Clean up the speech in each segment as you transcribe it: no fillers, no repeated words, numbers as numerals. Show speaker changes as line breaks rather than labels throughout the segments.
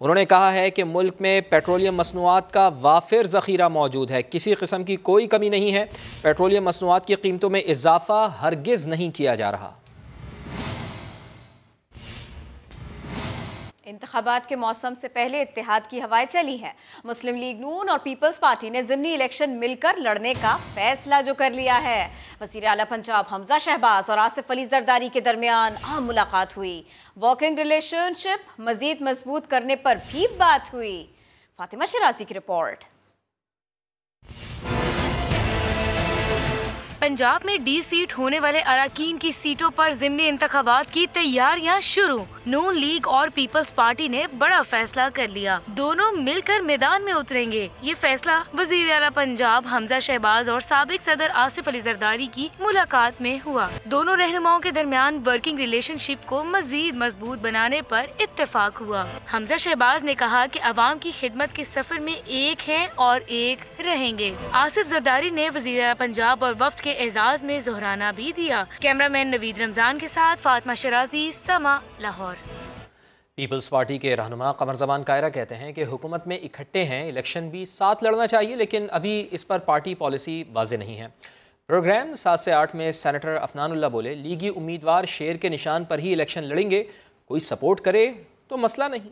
انہوں نے کہا ہے کہ ملک میں پیٹرولیم مصنوعات کا وافر ذخیرہ موجود ہے، کسی قسم کی کوئی کمی نہیں ہے، پیٹرولیم مصنوعات کی قیمتوں میں اضافہ ہرگز نہیں کیا جا رہا۔
انتخابات کے موسم سے پہلے اتحاد کی ہوائیں چلی ہیں۔ مسلم لیگ نون اور پیپلز پارٹی نے ضمنی الیکشن مل کر لڑنے کا فیصلہ جو کر لیا ہے۔ وزیر اعلیٰ پنجاب حمزہ شہباز اور آصف علی زرداری کے درمیان اہم ملاقات ہوئی۔ ورکنگ ریلیشن شپ مزید مضبوط کرنے پر بھی بات ہوئی۔ فاطمہ شرازی کی رپورٹ۔
پنجاب میں ڈی سیٹ ہونے والے اراکین کی سیٹوں پر ضمنی انتخابات کی تیاریاں شروع۔ نون لیگ اور پیپلز پارٹی نے بڑا فیصلہ کر لیا، دونوں مل کر میدان میں اتریں گے۔ یہ فیصلہ وزیر اعلیٰ پنجاب حمزہ شہباز اور سابق صدر آصف علی زرداری کی ملاقات میں ہوا۔ دونوں رہنماؤں کے درمیان ورکنگ ریلیشن شپ کو مزید مضبوط بنانے پر اتفاق ہوا۔ حمزہ شہباز نے کہا کہ عوام کی خدمت کے سفر میں ایک ہیں اور ایک رہیں گے۔ آصف زرداری نے وزیر اعلیٰ پنجاب اور وفد کے اعزاز میں زہرانہ بھی دیا۔ کیمرہ مین نوید رمضان کے ساتھ فاطمہ شرازی، سما، لاہور۔
پیپلز پارٹی کے رہنما قمر زمان کائرہ کہتے ہیں کہ حکومت میں اکٹھے ہیں، الیکشن بھی ساتھ لڑنا چاہیے، لیکن ابھی اس پر پارٹی پالیسی واضح نہیں ہے۔ پروگرام 7 سے 8 میں سینیٹر افنان اللہ بولے، لیگی امیدوار شیر کے نشان پر ہی الیکشن لڑیں گے، کوئی سپورٹ کرے تو مسئلہ نہیں۔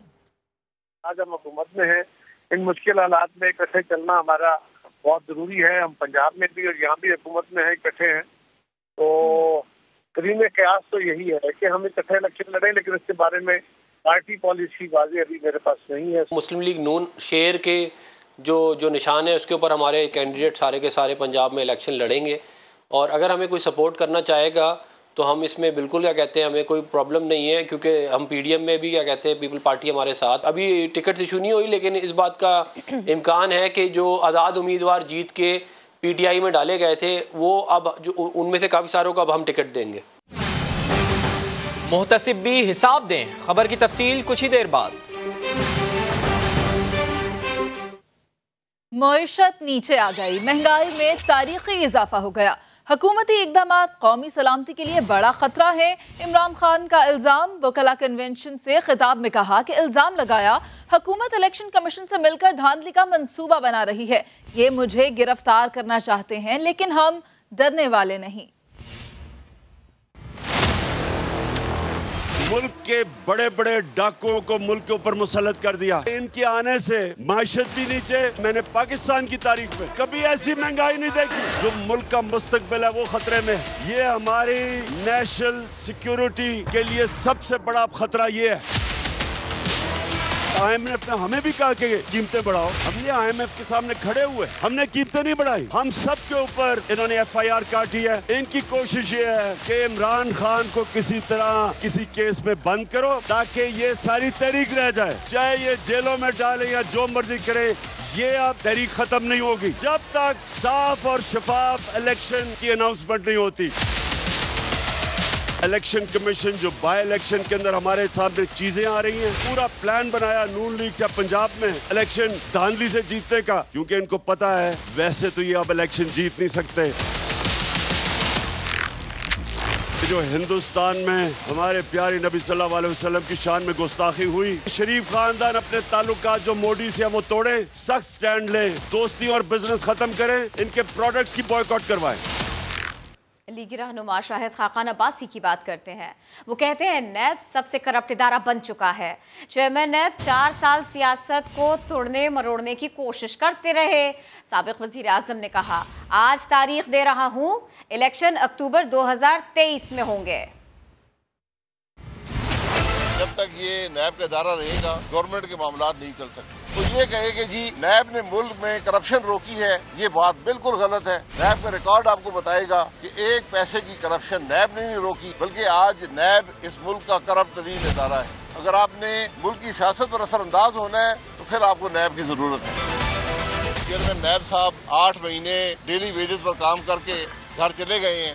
آج ہم حکومت میں ہیں، ان مشکل حالات میں اکٹھے چلنا ہمارا بہت ضروری ہے۔ ہم پنجاب میں بھی اور یہاں بھی حکومت میں ہیں، اکٹھے ہیں، تو کریم قیاس تو یہی ہے کہ ہم اکٹھے الیکشن لڑیں، لیکن اس کے بارے میں پارٹی پالیسی واضح ابھی میرے پاس نہیں ہے۔
مسلم لیگ نون شیر کے جو نشان ہے اس کے اوپر ہمارے کینڈیڈیٹ سارے کے سارے پنجاب میں الیکشن لڑیں گے، اور اگر ہمیں کوئی سپورٹ کرنا چاہے گا تو ہم اس میں بالکل کیا کہتے ہیں ہمیں کوئی پرابلم نہیں ہے، کیونکہ ہم پی ڈی ایم میں بھی کیا کہتے ہیں پیپل پارٹی ہمارے ساتھ۔ ابھی ٹکٹ ایشو نہیں ہوئی، لیکن اس بات کا امکان ہے کہ جو آزاد امیدوار جیت کے پی ٹی آئی میں ڈالے گئے تھے وہ اب جو ان میں سے کافی ساروں کو اب ہم ٹکٹ دیں گے۔
محتسب بھی حساب دیں، خبر کی تفصیل کچھ ہی دیر بعد۔
معیشت نیچے آ گئی، مہنگائی میں تاریخی اضافہ ہو گیا، حکومتی اقدامات قومی سلامتی کے لیے بڑا خطرہ ہے۔ عمران خان کا الزام، وکلاء کنونشن سے خطاب میں کہا کہ الزام لگایا حکومت الیکشن کمیشن سے مل کر دھاندلی کا منصوبہ بنا رہی ہے، یہ مجھے گرفتار کرنا چاہتے ہیں لیکن ہم ڈرنے والے نہیں۔
ملک کے بڑے بڑے ڈاکوؤں کو ملک کے اوپر مسلط کر دیا، ان کے آنے سے معیشت بھی نیچے۔ میں نے پاکستان کی تاریخ میں کبھی ایسی مہنگائی نہیں دیکھی، جو ملک کا مستقبل ہے وہ خطرے میں۔ یہ ہماری نیشنل سیکیورٹی کے لیے سب سے بڑا خطرہ یہ ہے۔ آئی ایم ایف نے ہمیں بھی کہا کہ قیمتیں بڑھاؤ، ہم نے آئی ایم ایف کے سامنے کھڑے ہوئے، ہم نے قیمتیں نہیں بڑھائی۔ ہم سب کے اوپر انہوں نے ایف آئی آر کاٹی ہے۔ ان کی کوشش یہ ہے کہ عمران خان کو کسی طرح کسی کیس میں بند کرو تاکہ یہ ساری تحریک رہ جائے، چاہے یہ جیلوں میں ڈالیں یا جو مرضی کریں، یہ اب تحریک ختم نہیں ہوگی جب تک صاف اور شفاف الیکشن کی اناؤنسمنٹ نہیں ہوتی۔ الیکشن کمیشن جو بائی الیکشن کے اندر ہمارے سامنے چیزیں آ رہی ہیں، پورا پلان بنایا نون لیگ یا پنجاب میں الیکشن دھاندلی سے جیتنے کا، کیونکہ ان کو پتا ہے ویسے تو یہ اب الیکشن جیت نہیں سکتے۔ جو ہندوستان میں ہمارے پیارے نبی صلی اللہ علیہ وسلم کی شان میں گستاخی ہوئی، شریف خاندان اپنے تعلقات جو مودی سے وہ توڑیں، سخت سٹینڈ لیں، دوستی اور بزنس ختم کریں، ان کے پروڈکٹس کی بوائیکاٹ کروائیں۔
لیگی رہنما شاہد خاقان عباسی کی بات کرتے ہیں۔ وہ کہتے ہیں نیب سب سے کرپٹ ادارہ بن چکا ہے، چیئرمین نیب 4 سال سیاست کو توڑنے مروڑنے کی کوشش کرتے رہے۔ سابق وزیر اعظم نے کہا، آج تاریخ دے رہا ہوں، الیکشن اکتوبر 2023 میں ہوں گے۔
جب تک یہ نیب کا ادارہ رہے گا گورنمنٹ کے معاملات نہیں چل سکتے۔ تو یہ کہے کہ جی نیب نے ملک میں کرپشن روکی ہے، یہ بات بالکل غلط ہے۔ نیب کا ریکارڈ آپ کو بتائے گا کہ ایک پیسے کی کرپشن نیب نے نہیں روکی، بلکہ آج نیب اس ملک کا کرپٹ ترین ادارہ ہے۔ اگر آپ نے ملک کی سیاست پر اثر انداز ہونا ہے تو پھر آپ کو نیب کی ضرورت ہے۔ چیئرمین نیب صاحب 8 مہینے ڈیلی ویجز پر کام کر کے گھر چلے گئے ہیں۔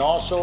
900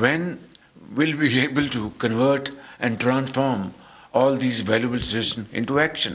When will we be able to convert and transform all these valuable suggestions into action?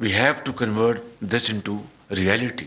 we have to convert this into reality।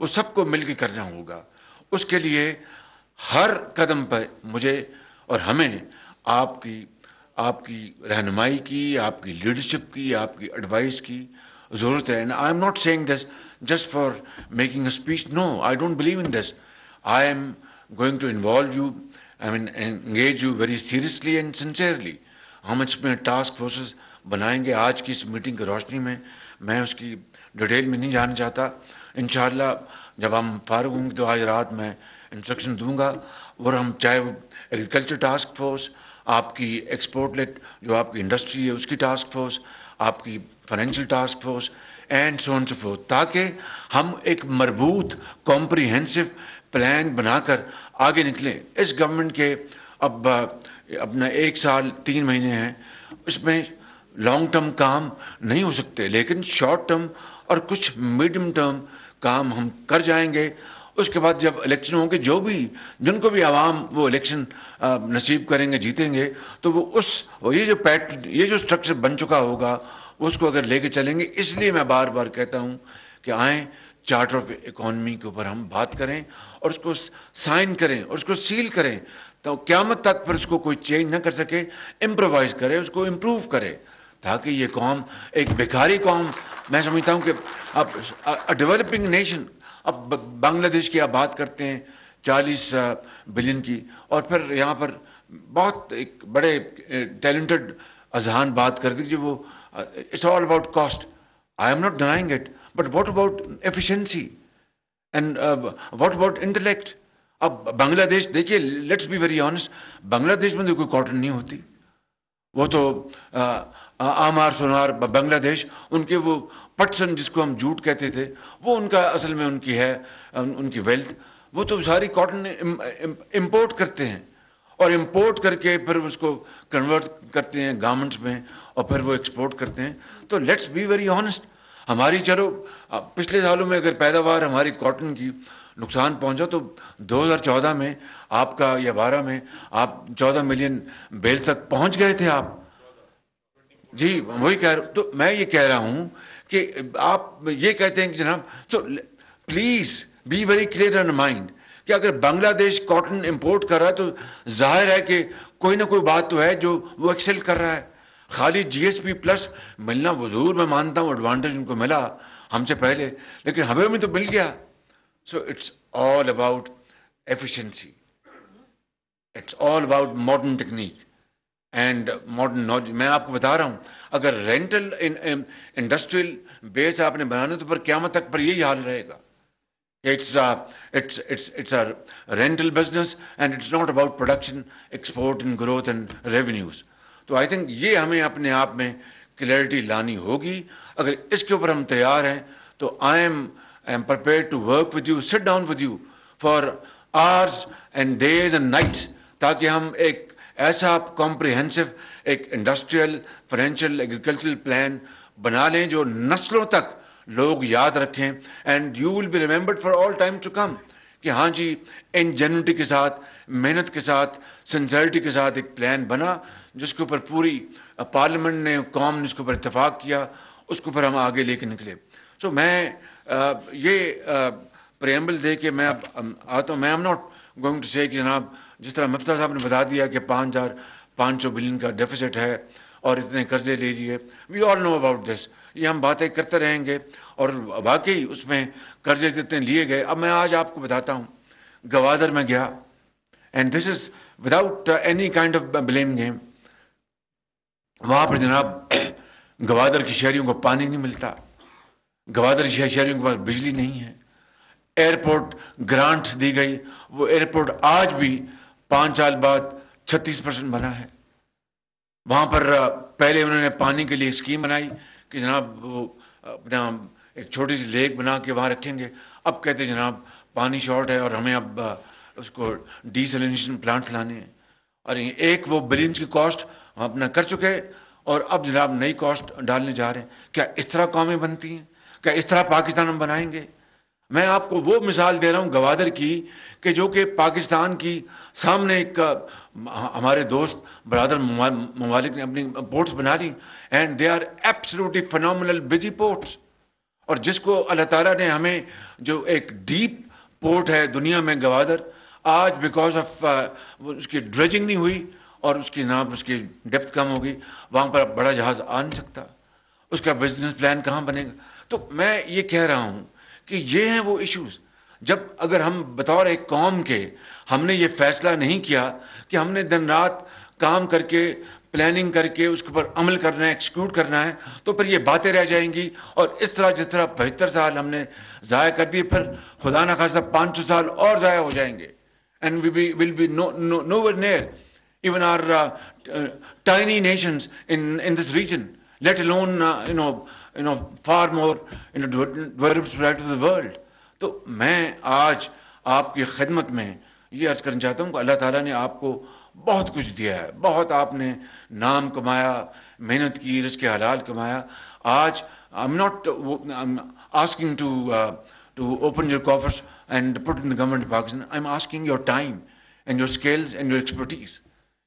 وہ سب کو مل کے کرنا ہوگا. اس کے لیے ہر قدم پر مجھے اور ہمیں آپ کی رہنمائی کی, آپ کی لیڈرشپ کی, آپ کی ایڈوائس کی ضرورت ہے. And I am not saying this just for making a speech. No, I don't believe in this. I am going to involve you, I mean engage you very seriously and sincerely. ہم اس میں task forces بنائیں گے. آج کی اس meeting کی روشنی میں اس کی ڈیٹیل میں نہیں جانا چاہتا. انشاءاللہ جب ہم فارغ ہوں گے تو آج رات میں انسٹرکشن دوں گا, اور ہم چاہے وہ ایگریکلچر ٹاسک فورس, آپ کی ایکسپورٹ لیٹ جو آپ کی انڈسٹری ہے اس کی ٹاسک فورس, آپ کی financial task force and so on so forth, تاکہ ہم ایک مربوط کمپریہنسو پلان بنا کر آگے نکلیں. اس گورنمنٹ کے اب اپنا 1 سال 3 مہینے ہیں, اس میں لانگ ٹرم کام نہیں ہو سکتے, لیکن شارٹ ٹرم اور کچھ میڈیم ٹرم کام ہم کر جائیں گے. اس کے بعد جب الیکشن ہوں گے, جن کو بھی عوام وہ الیکشن نصیب کریں گے, جیتیں گے, تو وہ یہ جو اسٹرکچر بن چکا ہوگا اس کو اگر لے کے چلیں گے. اس لیے میں بار بار کہتا ہوں کہ آئیں چارٹر آف اکانومی کے اوپر ہم بات کریں اور اس کو سائن کریں اور اس کو سیل کریں, تو قیامت تک پھر اس کو کوئی چینج نہ کر سکے. امپرووائز کرے, اس کو امپروو کرے, تاکہ یہ قوم ایک بیکاری قوم, میں سمجھتا ہوں کہ اب ڈیولپنگ نیشن, اب بنگلہ دیش کی آپ بات کرتے ہیں 40 بلین کی, اور پھر یہاں پر بہت ایک بڑے ٹیلنٹڈ اذہان بات کرتے کہ وہ it's all about cost. I am not denying it, but what about efficiency and what about intellect. اب بنگلہ دیش دیکھیے, let's be very honest, Bangladesh میں تو کوئی کاٹن نہیں ہوتی. وہ تو آمار سونار بنگلہ دیش, ان کے وہ پٹسن جس کو ہم جوٹ کہتے تھے, وہ ان کا اصل میں ان کی ہے, ان کی ویلتھ. وہ تو ساری کاٹن امپورٹ کرتے ہیں, اور امپورٹ کر کے پھر اس کو کنورٹ کرتے ہیں گارمنٹس میں, اور پھر وہ ایکسپورٹ کرتے ہیں. تو لیٹس بی ویری آنیسٹ. ہماری چلو پچھلے سالوں میں اگر پیداوار ہماری کاٹن کی نقصان پہنچا, تو 2014 میں آپ کا یا 12 میں آپ 14 ملین بیل تک پہنچ گئے تھے آپ. جی وہی کہہ رہا ہوں. تو میں یہ کہہ رہا ہوں کہ آپ یہ کہتے ہیں کہ جناب, so please be very clear in mind کہ اگر بنگلہ دیش کاٹن امپورٹ کر رہا ہے تو ظاہر ہے کہ کوئی نہ کوئی بات تو ہے جو وہ ایکسل کر رہا ہے. خالی جی ایس پی پلس ملنا وہ ضرور میں مانتا ہوں ایڈوانٹیج ان کو ملا ہم سے پہلے, لیکن ہمیں بھی تو مل گیا. So it's all about efficiency, it's all about modern technique and modern knowledge. میں آپ کو بتا رہا ہوں, اگر رینٹل انڈسٹریل بیس آپ نے بنانا تو پھر قیامت تک پر یہی حال رہے گا. It's a rental business and it's not about production, export and growth and revenues. تو آئی تھنک یہ ہمیں اپنے آپ میں کلیئرٹی لانی ہوگی. اگر اس کے اوپر ہم تیار ہیں تو I am prepared to work with you, sit down with you for hours and days and nights, تاکہ ہم ایک ایسا کمپریہنسو ایک انڈسٹریل, فائنینشیل, ایگریکلچرل پلان بنا لیں جو نسلوں تک لوگ یاد رکھیں. And you will be remembered for all time to come کہ ہاں جی انجینوٹی کے ساتھ, محنت کے ساتھ, سنسیئرٹی کے ساتھ ایک پلان بنا جس کے اوپر پوری پارلیمنٹ نے, قوم نے اس کے اوپر اتفاق کیا, اس کے اوپر ہم آگے لے کے نکلے. سو میں یہ پریمبل دے کے میں اب آتا ہوں. میں ایم ناٹ گوئنگ ٹو سے کہ جناب جس طرح مفتیٰ صاحب نے بتا دیا کہ 5,500 بلین کا ڈیفیسٹ ہے اور اتنے قرضے لے لیے, وی آل نو اباؤٹ دس. یہ ہم باتیں کرتے رہیں گے اور واقعی اس میں قرضے جتنے لیے گئے. اب میں آج آپ کو بتاتا ہوں, گوادر میں گیا, and this is without any kind of blame game. وہاں پر جناب گوادر کے شہریوں کو پانی نہیں ملتا, گوادر کے شہریوں کے پاس بجلی نہیں ہے. ایئرپورٹ گرانٹ دی گئی, وہ ایئرپورٹ آج بھی 5 سال بعد 36% بنا ہے. وہاں پر پہلے انہوں نے پانی کے لیے اسکیم بنائی کہ جناب وہ اپنا ایک چھوٹی سی لیک بنا کے وہاں رکھیں گے. اب کہتے جناب پانی شارٹ ہے اور ہمیں اب اس کو ڈی سیلینیشن پلانٹ لانے ہیں, اور ایک وہ بلینس کی کاسٹ ہم اپنا کر چکے اور اب جناب نئی کاسٹ ڈالنے جا رہے ہیں. کیا اس طرح قومیں بنتی ہیں؟ کیا اس طرح پاکستان ہم بنائیں گے؟ میں آپ کو وہ مثال دے رہا ہوں گوادر کی کہ جو کہ پاکستان کی سامنے ایک ہمارے دوست برادر ممالک نے اپنی پورٹس بنا لی, and they are absolutely phenomenal busy ports.
اور جس کو اللہ تعالیٰ نے ہمیں جو ایک ڈیپ پورٹ ہے دنیا میں گوادر, آج بیکاز آف اس کی ڈریجنگ نہیں ہوئی اور اس کی جناب اس کی ڈیپتھ کم ہوگی, وہاں پر بڑا جہاز آ نہیں سکتا. اس کا بزنس پلان کہاں بنے گا؟ تو میں یہ کہہ رہا ہوں کہ یہ ہیں وہ ایشوز. جب اگر ہم بطور ایک قوم کے ہم نے یہ فیصلہ نہیں کیا کہ ہم نے دن رات کام کر کے پلاننگ کر کے اس کے اوپر عمل کرنا ہے, ایکسیکیوٹ کرنا ہے, تو پھر یہ باتیں رہ جائیں گی. اور اس طرح جس طرح 75 سال ہم نے ضائع کر دیے, پھر خدا نہ خواستہ 500 سال اور ضائع ہو جائیں گے. And we will be nowhere near even our tiny nations in this region, let alone far more developed society of the world. تو میں آج آپ کی خدمت میں یہ عرض کرنا چاہتا ہوں کہ اللہ تعالیٰ نے آپ کو بہت کچھ دیا ہے, بہت آپ نے نام کمایا, محنت کی, رزق حلال کمایا. آج I'm not asking to open your coffers and put in the government of Pakistan. I'm asking your time and your skills and your expertise.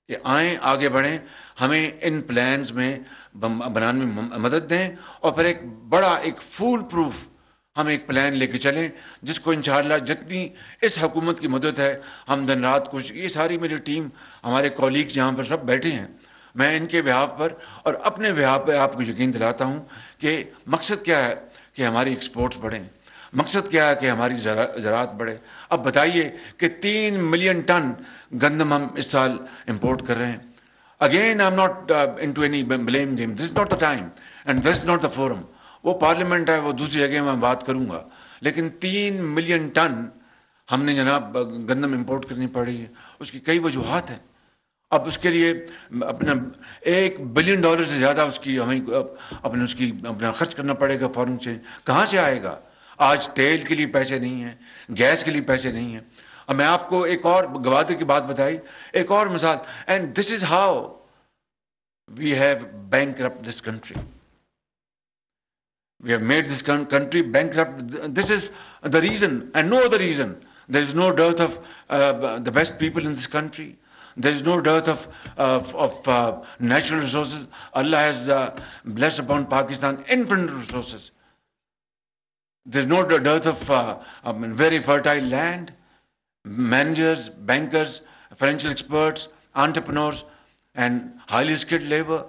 کہ آئیں, آگے بڑھیں, ہمیں ان پلانز میں بنانے میں مدد دیں, اور پھر ایک بڑا ایک فول پروف ہم ایک پلان لے کے چلیں جس کو انشاءاللہ جتنی اس حکومت کی مدد ہے ہم دن رات کچھ, یہ ساری میری ٹیم, ہمارے کولیگز جہاں پر سب بیٹھے ہیں, میں ان کے بہاف پر اور اپنے بہاف پہ آپ کو یقین دلاتا ہوں کہ مقصد کیا ہے کہ ہماری ایکسپورٹس بڑھیں, مقصد کیا ہے کہ ہماری زراعت بڑھے. اب بتائیے کہ 3 ملین ٹن گندم ہم اس سال امپورٹ کر رہے ہیں. Again I am not into any blame game, this is not the time and this is not the forum. وہ پارلیمنٹ ہے, وہ دوسری جگہ میں بات کروں گا, لیکن 3 ملین ٹن ہم نے جناب گندم امپورٹ کرنی پڑی ہے. اس کی کئی وجوہات ہیں. اب اس کے لیے اپنا $1 بلین سے زیادہ اس کی ہمیں اپنا خرچ کرنا پڑے گا. فارن ایکسچینج کہاں سے آئے گا؟ آج تیل کے لیے پیسے نہیں ہیں, گیس کے لیے پیسے نہیں ہیں. اب میں آپ کو ایک اور گوادر کی بات بتائی, ایک اور مثال, and this is how we have bankrupt this country. We have made this country bankrupt. This is the reason and no other reason. There is no dearth of the best people in this country. There is no dearth of natural resources. Allah has blessed upon Pakistan infinite resources. There is no dearth of very fertile land, managers, bankers, financial experts, entrepreneurs, and highly skilled labor.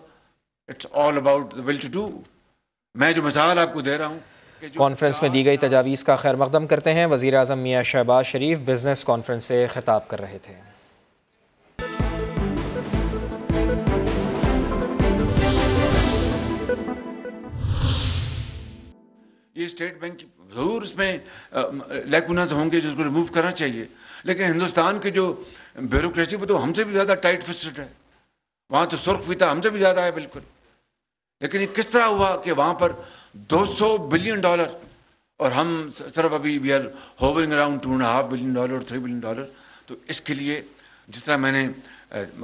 It's all about the will to do. میں جو مثال آپ کو دے رہا ہوں.
Conference میں دی گئی تجاویز کا خیر مقدم کرتے ہیں. وزیر اعظم میاں شہباز شریف بزنس کانفرنس سے خطاب کر رہے تھے.
یہ اسٹیٹ بینک ضرور اس میں لیکونز ہوں گے جس کو ریموو کرنا چاہیے, لیکن ہندوستان کی جو بیوروکریسی وہ تو ہم سے بھی زیادہ ٹائٹ فسٹڈ ہے. وہاں تو سرخ فیتا ہم سے بھی زیادہ ہے بالکل. لیکن یہ کس طرح ہوا کہ وہاں پر $200 بلین اور ہم صرف ابھی we are hovering around $2.5 billion اور $3 بلین. تو اس کے لیے جس طرح میں نے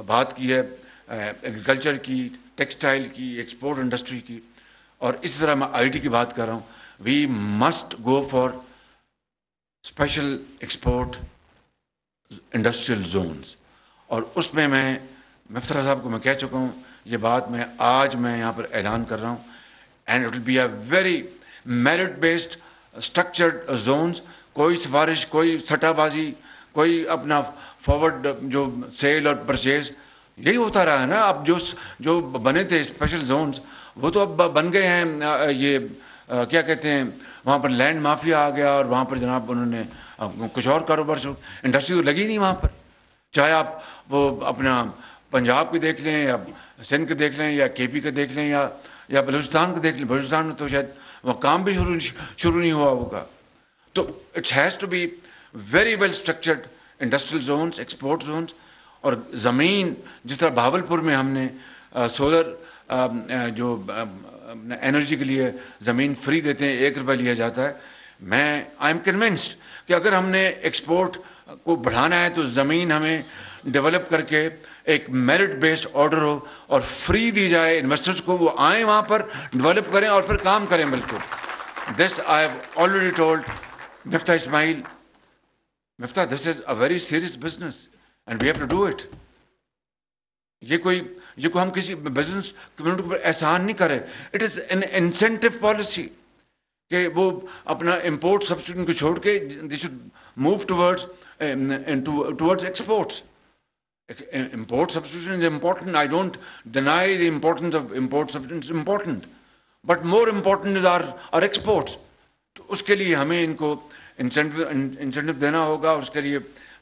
بات کی ہے ایگریکلچر کی, ٹیکسٹائل کی, ایکسپورٹ انڈسٹری کی, اور اسی طرح میں آئی ٹی کی بات کر رہا ہوں. We must go for special export industrial zones, اور اس میں مفتر صاحب کو میں کہہ چکا ہوں, یہ بات آج میں یہاں پر اعلان کر رہا ہوں. And it will be a very merit based structured zones. کوئی سفارش, کوئی سٹا بازی, کوئی اپنا فارورڈ جو سیل اور پرچیز, یہی ہوتا رہا ہے نا. اب جو بنے تھے اسپیشل زونز وہ تو اب بن گئے ہیں, یہ کیا کہتے ہیں, وہاں پر لینڈ مافیا آ گیا, اور وہاں پر جناب انہوں نے کچھ اور کاروبار شروع, انڈسٹری تو لگی نہیں وہاں پر. چاہے آپ وہ اپنا پنجاب کے دیکھ لیں, یا سندھ کے دیکھ لیں, یا کے پی کے دیکھ لیں, یا بلوچستان کو دیکھ لیں. بلوچستان میں تو شاید وہ کام بھی شروع نہیں ہوا ہوگا. تو it has to be very well structured industrial zones, export zones. اور زمین جس طرح بہاولپور میں ہم نے سولر جو انرجی کے لیے زمین فری دیتے ہیں, $1 لیا جاتا ہے. میں آئی ایم کنونسڈ کہ اگر ہم نے ایکسپورٹ کو بڑھانا ہے تو زمین ہمیں ڈیولپ کر کے ایک میرٹ بیسڈ آرڈر ہو اور فری دی جائے انویسٹرز کو, وہ آئیں وہاں پر ڈیولپ کریں اور پھر کام کریں. بالکل this I have already told Miftah Ismail, Miftah this is a very serious business and we have to do it. یہ کوئی ہم کسی بزنس کمیونٹی پر احسان نہیں کرے. It is an incentive policy
کہ وہ اپنا امپورٹ سبسٹیٹیوشن کو چھوڑ کے they should move towards exports. Import substitution is important. I don't deny the importance of import substitution. It's important. But more important is our exports. تو اس کے لیے ہمیں ان کو انسینٹیو دینا ہوگا اور اس کے لیے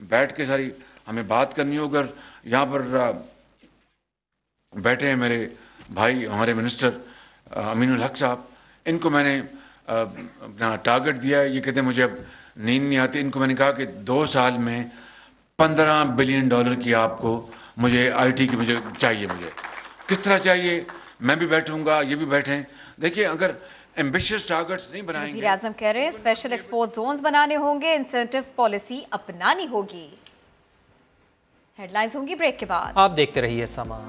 بیٹھ کے ساری ہمیں بات کرنی ہوگی. یہاں پر بیٹھے ہیں میرے بھائی ہمارے منسٹر امین الحق صاحب, ان کو میں نے اپنا ٹارگٹ دیا ہے. یہ کہتے ہیں مجھے اب نیند نہیں آتی. ان کو میں نے کہا کہ 2 سال میں $15 بلین کی آپ کو مجھے آئی ٹی کی مجھے چاہیے. مجھے کس طرح چاہیے, میں بھی بیٹھوں گا, یہ بھی بیٹھیں. دیکھیے اگر ایمبیشیس ٹارگٹس نہیں بنائیں گے.
وزیر اعظم کہہ رہے ہیں اسپیشل ایکسپورٹ زونز بنانے ہوں گے, انسینٹیو پالیسی اپنانی ہوگی. ہیڈ لائنز ہوں گی بریک کے بعد.
آپ دیکھتے رہیے سما.